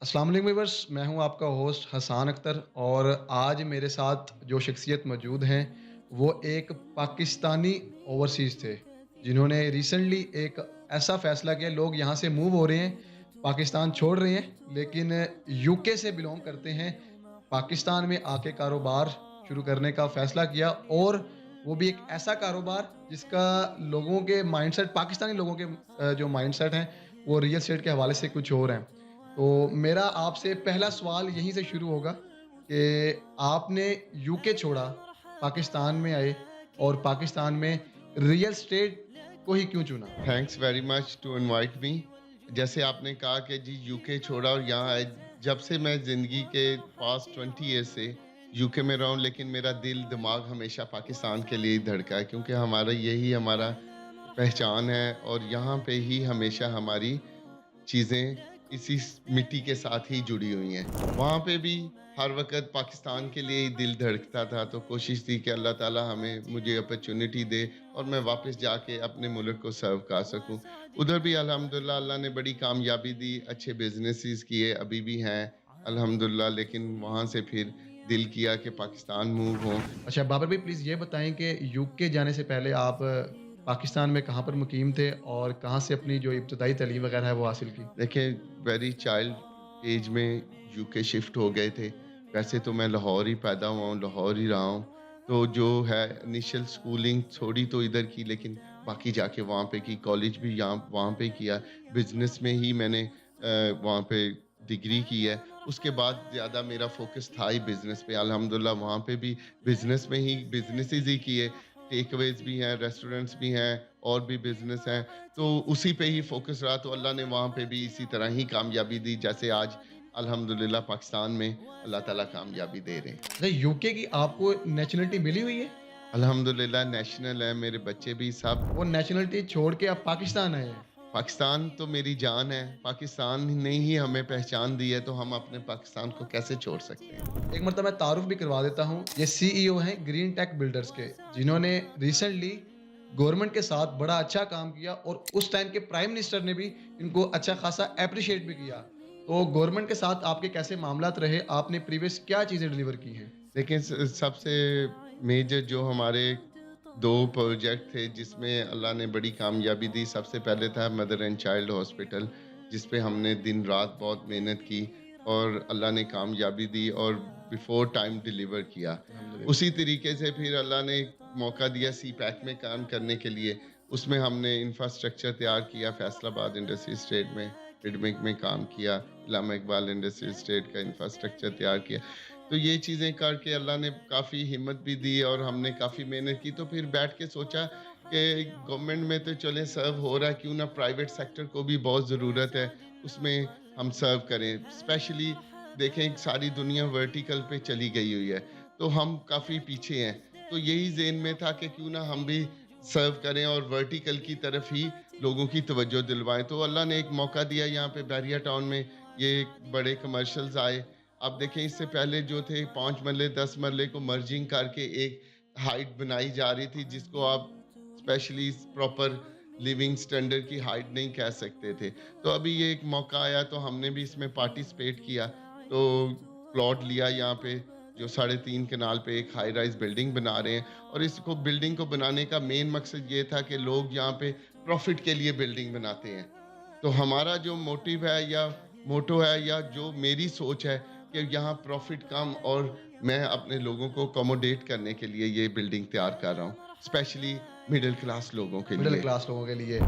अस्सलाम वालेकुम व्यूअर्स, मैं हूं आपका होस्ट हसान अख्तर और आज मेरे साथ जो शख्सियत मौजूद हैं वो एक पाकिस्तानी ओवरसीज़ थे जिन्होंने रिसेंटली एक ऐसा फ़ैसला किया। लोग यहाँ से मूव हो रहे हैं, पाकिस्तान छोड़ रहे हैं, लेकिन यूके से बिलॉन्ग करते हैं। पाकिस्तान में आके कारोबार शुरू करने का फ़ैसला किया और वो भी एक ऐसा कारोबार जिसका लोगों के माइंडसेट पाकिस्तानी लोगों के जो माइंडसेट हैं वो रियल एस्टेट के हवाले से कुछ और हैं। तो मेरा आपसे पहला सवाल यहीं से शुरू होगा कि आपने यूके छोड़ा, पाकिस्तान में आए और पाकिस्तान में रियल एस्टेट को ही क्यों चुना? Thanks very much to invite me. जैसे आपने कहा कि जी यूके छोड़ा और यहाँ आए, जब से मैं ज़िंदगी के पास्ट 20 ईयर से यूके में रहा हूँ, लेकिन मेरा दिल दिमाग हमेशा पाकिस्तान के लिए ही धड़का है, क्योंकि हमारा यही हमारा पहचान है और यहाँ पे ही हमेशा हमारी चीज़ें इसी मिट्टी के साथ ही जुड़ी हुई हैं। वहाँ पे भी हर वक़्त पाकिस्तान के लिए ही दिल धड़कता था, तो कोशिश थी कि अल्लाह ताला मुझे अपॉर्च्युनिटी दे और मैं वापस जाके अपने मुल्क को सर्व कर सकूँ। उधर भी अल्हम्दुलिल्लाह अल्लाह ने बड़ी कामयाबी दी, अच्छे बिज़नेसेस किए, अभी भी हैं अल्हम्दुलिल्लाह, लेकिन वहाँ से फिर दिल किया कि पाकिस्तान मूव हों। अच्छा बाबर भाई प्लीज़ ये बताएँ कि यूके जाने से पहले आप पाकिस्तान में कहाँ पर मुकीम थे और कहाँ से अपनी जो इब्तदाई तालीम वगैरह है वो हासिल की? देखिए, वेरी चाइल्ड एज में यूके शिफ्ट हो गए थे। वैसे तो मैं लाहौर ही पैदा हुआ हूँ, लाहौर ही रहा हूँ। तो जो है इनिशियल स्कूलिंग थोड़ी तो इधर की, लेकिन बाकी जाके वहाँ पे की, कॉलेज भी यहाँ वहाँ पे किया। बिज़नेस में ही मैंने वहाँ पे डिग्री की है। उसके बाद ज़्यादा मेरा फ़ोकस था ही बिज़नेस पे। अल्हम्दुलिल्लाह वहाँ पे भी बिज़नेस में ही बिज़नेसेस ही किए। टेकअवेज़ भी हैं, रेस्टोरेंट्स भी हैं और भी बिज़नेस हैं। तो उसी पे ही फ़ोकस रहा, तो अल्लाह ने वहाँ पे भी इसी तरह ही कामयाबी दी, जैसे आज अल्हम्दुलिल्लाह पाकिस्तान में अल्लाह ताला कामयाबी दे रहे हैं। अच्छा यूके की आपको नेशनैलिटी मिली हुई है? अल्हम्दुलिल्लाह नेशनल है, मेरे बच्चे भी सब। वो नेशनैलिटी छोड़ के आप पाकिस्तान आए हैं? पाकिस्तान तो मेरी जान है, पाकिस्तान ने ही हमें पहचान दी है, तो हम अपने पाकिस्तान को कैसे छोड़ सकते हैं? एक मरतबा मैं तारुफ भी करवा देता हूँ। ये सीईओ हैं ग्रीन टेक बिल्डर्स के, जिन्होंने रिसेंटली गवर्नमेंट के साथ बड़ा अच्छा काम किया और उस टाइम के प्राइम मिनिस्टर ने भी इनको अच्छा खासा एप्रिशिएट भी किया। तो गवर्नमेंट के साथ आपके कैसे मामलात रहे? आपने प्रीवियस क्या चीज़ें डिलीवर की हैं? देखिए, सबसे मेजर जो हमारे 2 प्रोजेक्ट थे जिसमें अल्लाह ने बड़ी कामयाबी दी, सबसे पहले था मदर एंड चाइल्ड हॉस्पिटल, जिस पे हमने दिन-रात बहुत मेहनत की और अल्लाह ने कामयाबी दी और बिफ़ोर टाइम डिलीवर किया। अल्हम्दुलिल्लाह। उसी तरीके से फिर अल्लाह ने मौका दिया सी-पैक में काम करने के लिए, उसमें हमने इंफ्रास्ट्रक्चर तैयार किया, फैसलाबाद इंडस्ट्री एस्टेट में, मिडमेक में काम किया, इलामा इकबाल इंडस्ट्री एस्टेट का इंफ्रास्ट्रक्चर तैयार किया। तो ये चीज़ें करके अल्लाह ने काफ़ी हिम्मत भी दी और हमने काफ़ी मेहनत की, तो फिर बैठ के सोचा कि गवर्नमेंट में तो चले सर्व हो रहा है, क्यों ना प्राइवेट सेक्टर को भी बहुत ज़रूरत है, उसमें हम सर्व करें। स्पेशली देखें, सारी दुनिया वर्टिकल पे चली गई हुई है, तो हम काफ़ी पीछे हैं। तो यही ज़हन में था कि क्यों ना हम भी सर्व करें और वर्टिकल की तरफ ही लोगों की तवज्जो दिलवाएँ। तो अल्लाह ने एक मौका दिया, यहाँ पे बैरिया टाउन में ये बड़े कमर्शियल्स आए। आप देखें, इससे पहले जो थे 5 मरले 10 मरले को मर्जिंग करके एक हाइट बनाई जा रही थी, जिसको आप स्पेशली प्रॉपर लिविंग स्टैंडर्ड की हाइट नहीं कह सकते थे। तो अभी ये एक मौका आया, तो हमने भी इसमें पार्टिसिपेट किया। तो प्लॉट लिया यहाँ पे, जो 3.5 कनाल पे एक हाई राइज़ बिल्डिंग बना रहे हैं, और इसको बिल्डिंग को बनाने का मेन मकसद ये था कि लोग यहाँ पे प्रॉफ़िट के लिए बिल्डिंग बनाते हैं। तो हमारा जो मोटिव है या मोटो है या जो मेरी सोच है कि यहाँ प्रॉफिट कम, और मैं अपने लोगों को अकोमोडेट करने के लिए ये बिल्डिंग तैयार कर रहा हूँ, स्पेशली मिडिल क्लास लोगों के मिडल लिए। क्लास लोगों के लिए।